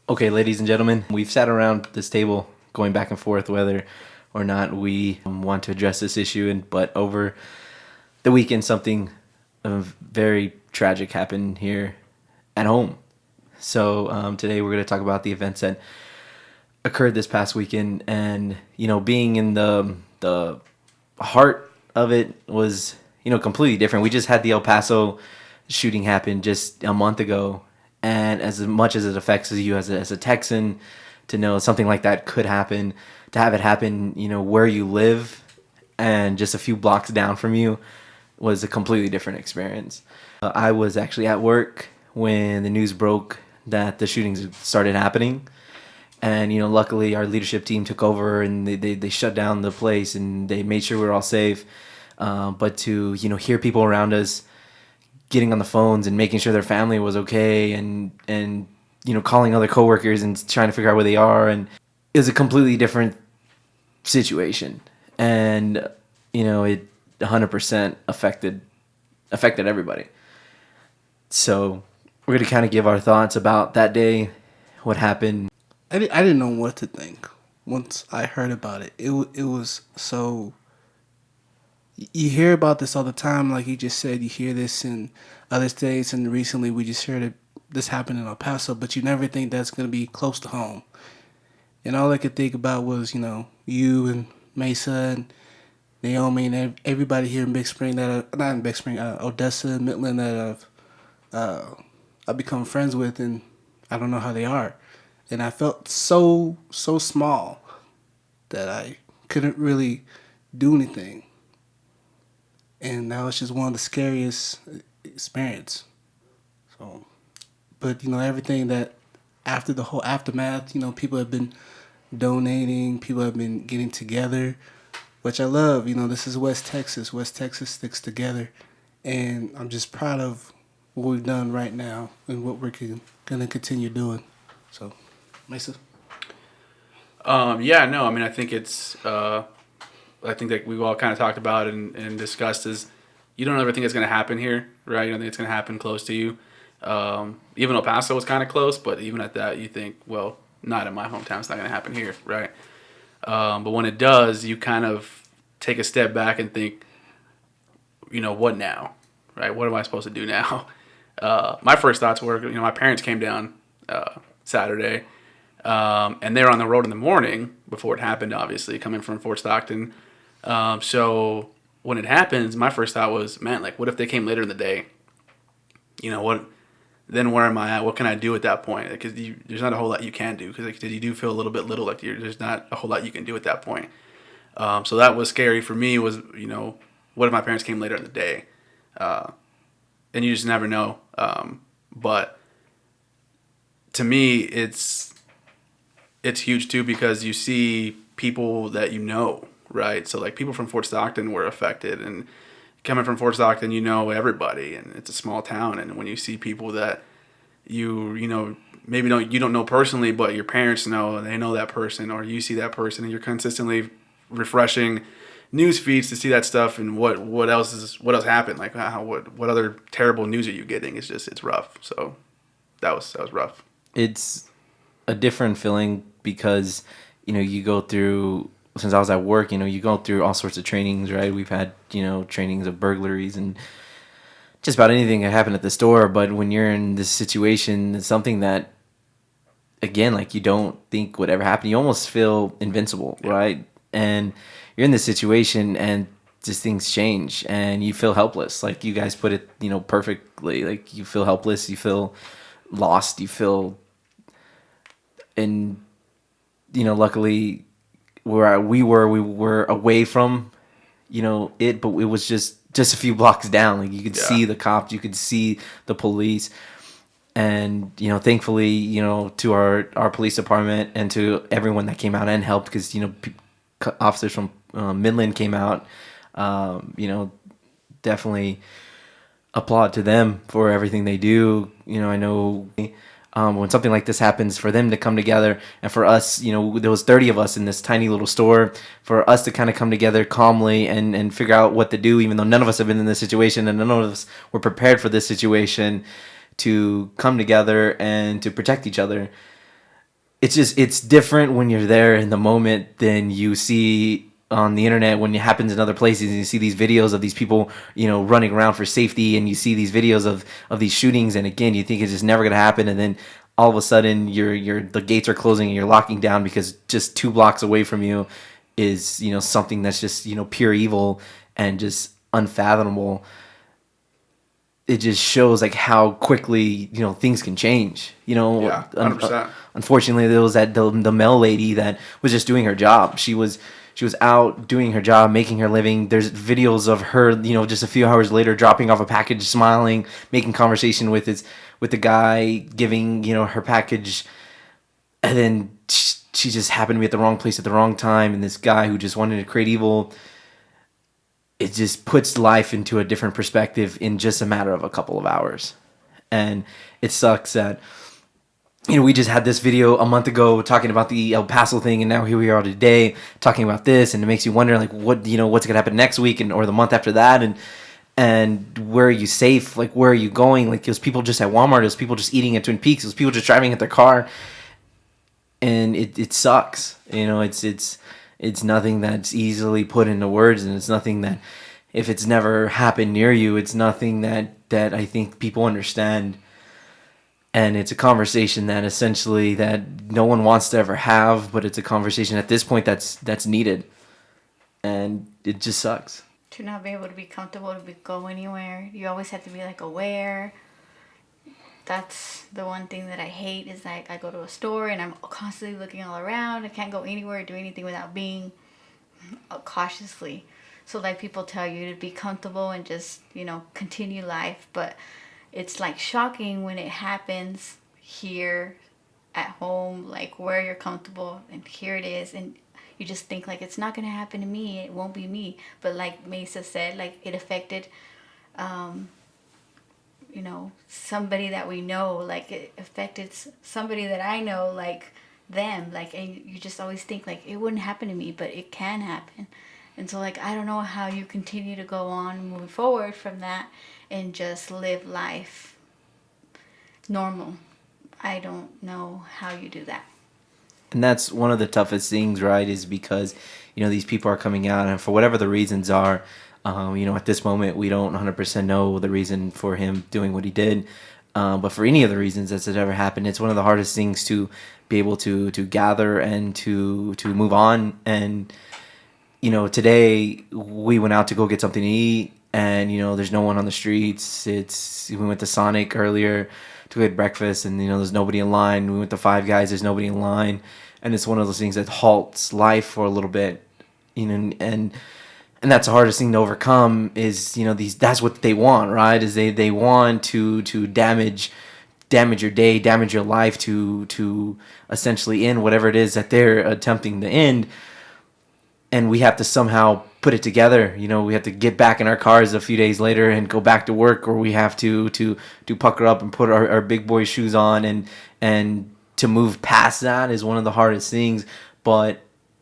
Okay, ladies and gentlemen, we've sat around this table going back and forth whether or not we want to address this issue, but over the weekend, something very tragic happened here at home. So today we're going to talk about the events that occurred this past weekend, and being in the heart of it was completely different. We just had the El Paso shooting happen just a month ago, and as much as it affects you as a Texan, to know something like that could happen, to have it happen, where you live, and just a few blocks down from you, was a completely different experience. I was actually at work when the news broke that the shootings started happening. And, luckily our leadership team took over and they shut down the place and they made sure we were all safe. But to, hear people around us getting on the phones and making sure their family was okay and calling other coworkers and trying to figure out where they are. And it was a completely different situation. And, it 100% affected everybody. So we're going to kind of give our thoughts about that day, what happened. I didn't know what to think once I heard about it. It was so. You hear about this all the time, like you just said. You hear this in other states, and recently we just heard this happened in El Paso. But you never think that's going to be close to home. And all I could think about was, you and Mesa and Naomi and everybody here in Big Spring not in Big Spring, Odessa and Midland that I've become friends with, and I don't know how they are. And I felt so small that I couldn't really do anything. And that was just one of the scariest experience. So, but everything that after the whole aftermath, people have been donating, people have been getting together, which I love. This is West Texas. West Texas sticks together, and I'm just proud of what we've done right now and what we're gonna continue doing. So, Mesa. Yeah, no, I mean, I think it's, I think that we've all kind of talked about and discussed is you don't ever think it's going to happen here, right? You don't think it's going to happen close to you. Even El Paso was kind of close, but even at that, you think, well, not in my hometown, it's not going to happen here, right? But when it does, you kind of take a step back and think, what now, right? What am I supposed to do now? My first thoughts were, my parents came down Saturday, and they were on the road in the morning before it happened, obviously, coming from Fort Stockton. So when it happens, my first thought was, man, like, what if they came later in the day? What? Then where am I at? What can I do at that point? Because there's not a whole lot you can do. Because you do feel a little bit little. Like there's not a whole lot you can do at that point. So that was scary for me. Was what if my parents came later in the day? And you just never know. But to me, it's huge too because you see people that right? So like people from Fort Stockton were affected, and coming from Fort Stockton, everybody, and it's a small town. And when you see people that maybe you don't know personally, but your parents know, and they know that person, or you see that person, and you're consistently refreshing news feeds to see that stuff, and what else happened? Like what other terrible news are you getting? It's rough. So that was rough. It's a different feeling because you go through, since I was at work, you go through all sorts of trainings, right? We've had trainings of burglaries and just about anything that happened at the store. But when you're in this situation, it's something that, again, like you don't think would ever happen. You almost feel invincible, yeah. Right? And you're in this situation and just things change and you feel helpless. Like you guys put it perfectly. Like you feel helpless, you feel lost, you feel, and luckily where we were away from it, but it was just a few blocks down. Like you could see the cops, you could see the police, and thankfully to our police department and to everyone that came out and helped, because officers from Midland came out. Definitely applaud to them for everything they do. I know when something like this happens, for them to come together, and for us, there was 30 of us in this tiny little store, for us to kind of come together calmly and figure out what to do, even though none of us have been in this situation and none of us were prepared for this situation, to come together and to protect each other. it's different when you're there in the moment than you see on the internet when it happens in other places, and you see these videos of these people, running around for safety, and you see these videos of these shootings, and again, you think it's just never going to happen, and then all of a sudden the gates are closing and you're locking down because just 2 blocks away from you is, something that's just, pure evil and just unfathomable. It just shows like how quickly things can change. Yeah, 100%. Unfortunately, there was the Mel lady that was just doing her job. She was out doing her job, making her living. There's videos of her, just a few hours later, dropping off a package, smiling, making conversation with the guy, giving her package, and then she just happened to be at the wrong place at the wrong time. And this guy who just wanted to create evil, it just puts life into a different perspective in just a matter of a couple of hours. And it sucks that, we just had this video a month ago talking about the El Paso thing, and now here we are today talking about this, and it makes you wonder, like, what's going to happen next week or the month after that, and where are you safe? Like, where are you going? Like, those people just at Walmart, those people just eating at Twin Peaks, those people just driving at their car, and it sucks. It's nothing that's easily put into words, and it's nothing that, if it's never happened near you, it's nothing that I think people understand. And it's a conversation that essentially that no one wants to ever have, but it's a conversation at this point that's needed. And it just sucks. To not be able to be comfortable to go anywhere. You always have to be like aware. That's the one thing that I hate is like I go to a store and I'm constantly looking all around. I can't go anywhere or do anything without being cautiously. So like people tell you to be comfortable and just, continue life. But it's like shocking when it happens here at home, like where you're comfortable, and here it is. And you just think like it's not going to happen to me. It won't be me. But like Mesa said, like it affected somebody that we know, like it affected somebody that I know, like them, like, and you just always think like it wouldn't happen to me, but it can happen. And so like I don't know how you continue to go on moving forward from that and just live life normal. I don't know how you do that. And that's one of the toughest things, right, is because these people are coming out, and for whatever the reasons are, at this moment, we don't 100% know the reason for him doing what he did. But for any of the reasons that's ever happened, it's one of the hardest things to be able to gather and to move on. And, today we went out to go get something to eat, and, there's no one on the streets. We went to Sonic earlier to get breakfast, and, there's nobody in line. We went to Five Guys, there's nobody in line. And it's one of those things that halts life for a little bit, and that's the hardest thing to overcome is, that's what they want, right? Is they want to damage your day, damage your life to essentially end whatever it is that they're attempting to end. And we have to somehow put it together. We have to get back in our cars a few days later and go back to work, or we have to pucker up and put our big boy shoes on, and to move past that is one of the hardest things, but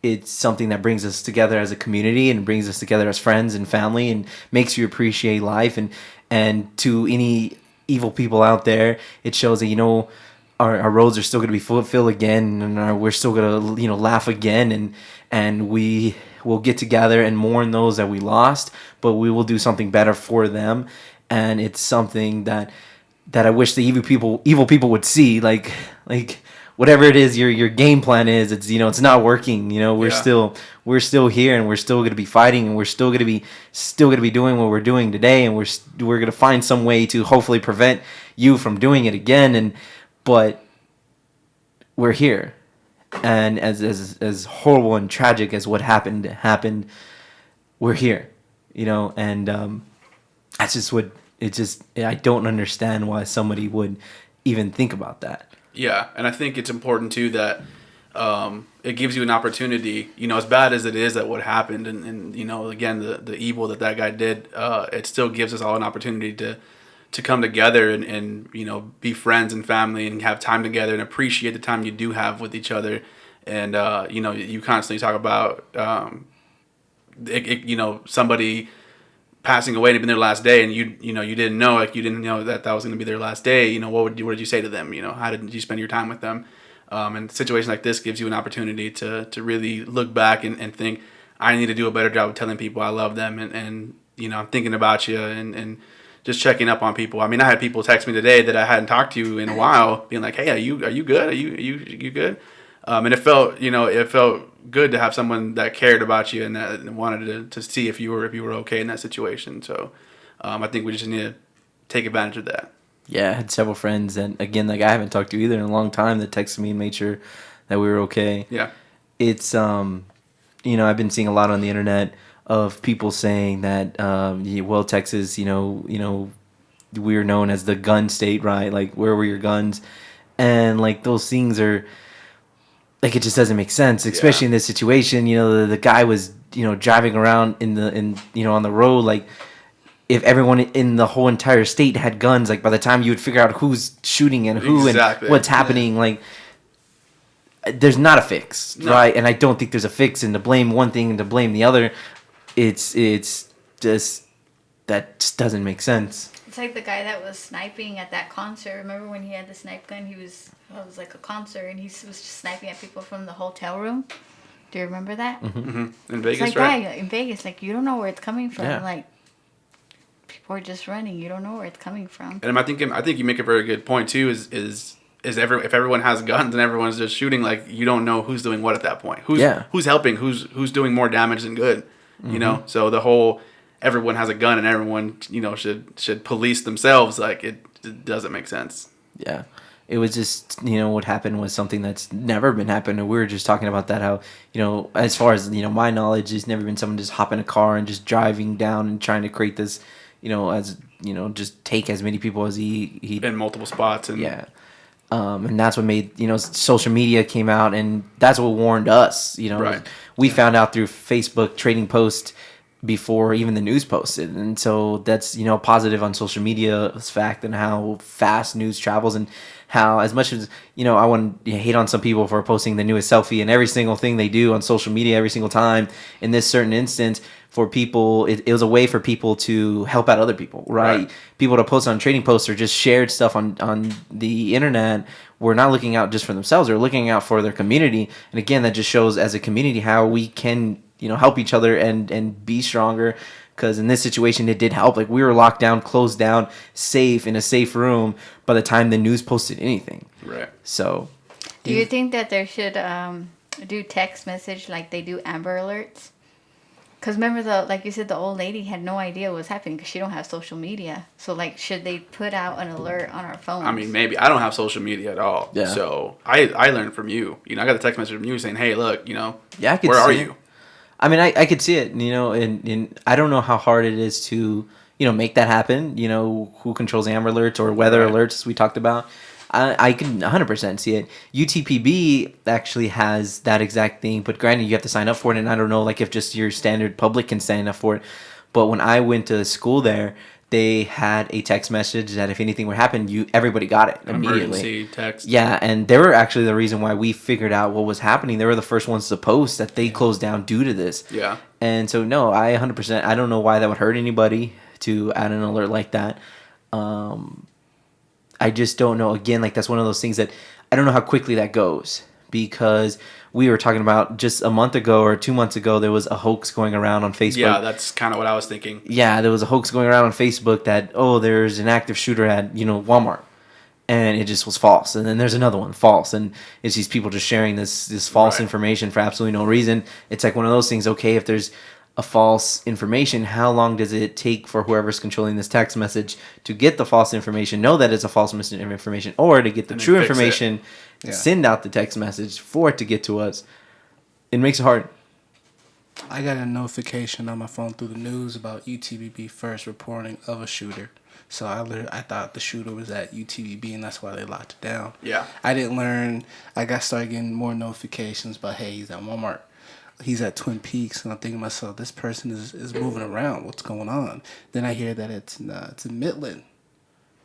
it's something that brings us together as a community and brings us together as friends and family and makes you appreciate life. And to any evil people out there, it shows that, our roads are still going to be filled again, and we're still going to, laugh again, and we will get together and mourn those that we lost, but we will do something better for them. And it's something that I wish the evil people would see, like whatever it is your game plan is, it's not working. We're still here, and we're still going to be fighting, and we're still going to be doing what we're doing today, and we're going to find some way to hopefully prevent you from doing it again. But we're here, and as horrible and tragic as what happened, we're here, and that's just what I don't understand why somebody would even think about that. Yeah, and I think it's important too that it gives you an opportunity, as bad as it is that what happened, and again the evil that guy did, it still gives us all an opportunity to come together and be friends and family and have time together and appreciate the time you do have with each other. And you constantly talk about somebody passing away and it'd been their last day, and you didn't know, that was going to be their last day. What did you say to them? How did you spend your time with them? And a situation like this gives you an opportunity to really look back and think, I need to do a better job of telling people I love them, and I'm thinking about you, and just checking up on people. I mean, I had people text me today that I hadn't talked to in a while, being like, "Hey, are you good? Are you good?" And it felt good to have someone that cared about you and that wanted to see if you were okay in that situation. So I think we just need to take advantage of that. Yeah, I had several friends, and again, like I haven't talked to either in a long time, that texted me and made sure that we were okay. Yeah. It's I've been seeing a lot on the internet of people saying that well, Texas, we're known as the gun state, right? Like, where were your guns? And like those things are like, it just doesn't make sense, especially in this situation. The guy was driving around on the road. Like, if everyone in the whole entire state had guns, like by the time you would figure out who's shooting and who and what's happening, like there's not a fix, right? And I don't think there's a fix. And to blame one thing and to blame the other, it's just, that just doesn't make sense. It's like the guy that was sniping at that concert. Remember when he had the snipe gun? It was like a concert, and he was just sniping at people from the hotel room. Do you remember that? Mm-hmm. In Vegas, it's like, right? Guy, in Vegas, like, you don't know where it's coming from. Yeah. Like, people are just running. You don't know where it's coming from. And I think you make a very good point too. If everyone has guns and everyone's just shooting, like, you don't know who's doing what at that point. Who's helping? Who's doing more damage than good? Mm-hmm. So the whole everyone has a gun and everyone should police themselves, like, it doesn't make sense. Yeah. It was just, what happened was something that's never been happened. And we were just talking about that, how, as far as, my knowledge, there's never been someone just hop in a car and just driving down and trying to create this, just take as many people as he in multiple spots. And yeah. And that's what made, social media came out, and that's what warned us, Right. We found out through Facebook trading posts before even the news posted. And so that's, positive on social media's fact, and how fast news travels, and how, as much as, I want to hate on some people for posting the newest selfie and every single thing they do on social media every single time, in this certain instance, for people, it was a way for people to help out other people, right? People to post on trading posts or just shared stuff on the internet were not looking out just for themselves, they're looking out for their community. And again, that just shows, as a community, how we can, help each other and be stronger. Because in this situation, it did help. Like, we were locked down, closed down, safe, in a safe room by the time the news posted anything. Right. So, Do you think that there should do text message like they do Amber Alerts? Because remember, like you said, the old lady had no idea what was happening because she don't have social media. So, like, should they put out an alert on our phones? I mean, maybe. I don't have social media at all. Yeah. So I learned from you. I got a text message from you saying, "Hey, look, yeah, I could where see are it. you?" I mean, I could see it, and I don't know how hard it is to, make that happen. Who controls Amber Alerts or weather alerts, as we talked about. I can 100% see it. UTPB actually has that exact thing, but granted, you have to sign up for it, and I don't know, like, if just your standard public can sign up for it. But when I went to school there, they had a text message that if anything would happen, everybody got it immediately. Emergency text. Yeah, and they were actually the reason why we figured out what was happening. They were the first ones to post that they closed down due to this. Yeah. And so, no, I 100%, I don't know why that would hurt anybody to add an alert like that. I just don't know. Again, like, that's one of those things that I don't know how quickly that goes, because we were talking about just a month ago or 2 months ago, there was a hoax going around on Facebook. Yeah, that's kind of what I was thinking. Yeah, there was a hoax going around on Facebook that, there's an active shooter at, Walmart. And it just was false. And then there's another one, false. And it's these people just sharing this false information for absolutely no reason. It's like one of those things, okay, if there's a false information, how long does it take for whoever's controlling this text message to get the false information, know that it's a false information, or to get the true information, send out the text message for it to get to us? It makes it hard. I got a notification on my phone through the news about UTBB first reporting of a shooter. So I thought the shooter was at UTBB, and that's why they locked it down. Yeah. I didn't learn. Started getting more notifications about, hey, he's at Walmart. He's at Twin Peaks, and I'm thinking to myself, this person is moving around. What's going on? Then I hear that it's in Midland.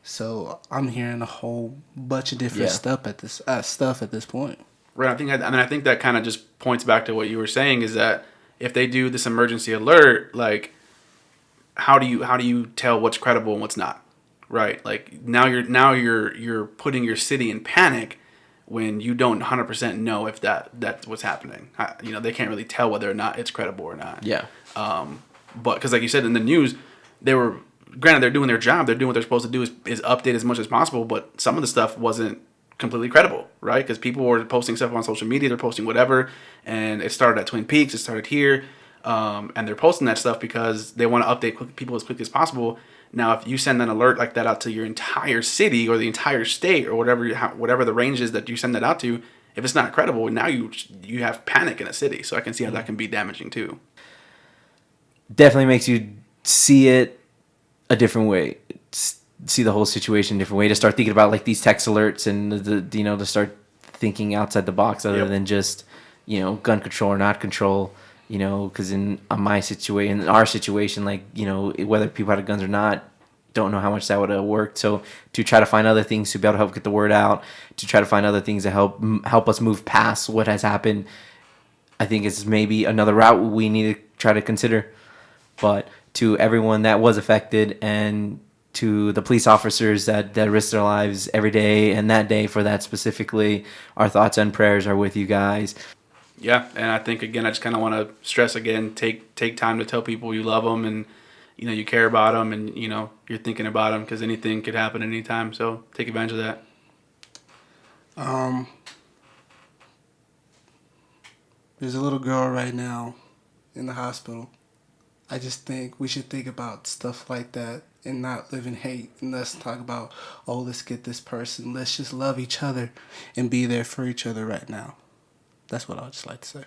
So I'm hearing a whole bunch of different stuff at this point. Right. I think that kind of just points back to what you were saying, is that if they do this emergency alert, like, how do you tell what's credible and what's not? Right. Like, now you're putting your city in panic when you don't 100% know if that's what's happening. They can't really tell whether or not it's credible or not. Yeah. But because like you said in the news, granted they're doing their job, they're doing what they're supposed to do is update as much as possible, but some of the stuff wasn't completely credible, right? Because people were posting stuff on social media, they're posting whatever, and it started at Twin Peaks, it started here, and they're posting that stuff because they want to update people as quickly as possible. Now, if you send an alert like that out to your entire city or the entire state or whatever the range is that you send that out to, if it's not credible, now you have panic in a city. So I can see how that can be damaging too. Definitely makes you see it a different way, see the whole situation a different way, to start thinking about like these text alerts and to start thinking outside the box other than just gun control or not control. Because in our situation, like whether people had guns or not, don't know how much that would have worked. So to try to find other things to be able to help get the word out, to try to find other things to help us move past what has happened, I think is maybe another route we need to try to consider. But to everyone that was affected, and to the police officers that risk their lives every day and that day for that specifically, our thoughts and prayers are with you guys. Yeah, and I think again, I just kind of want to stress again, take time to tell people you love them and you care about them and you're thinking about them, because anything could happen anytime. So take advantage of that. There's a little girl right now in the hospital. I just think we should think about stuff like that and not live in hate. And let's talk about, let's get this person. Let's just love each other and be there for each other right now. That's what I would just like to say.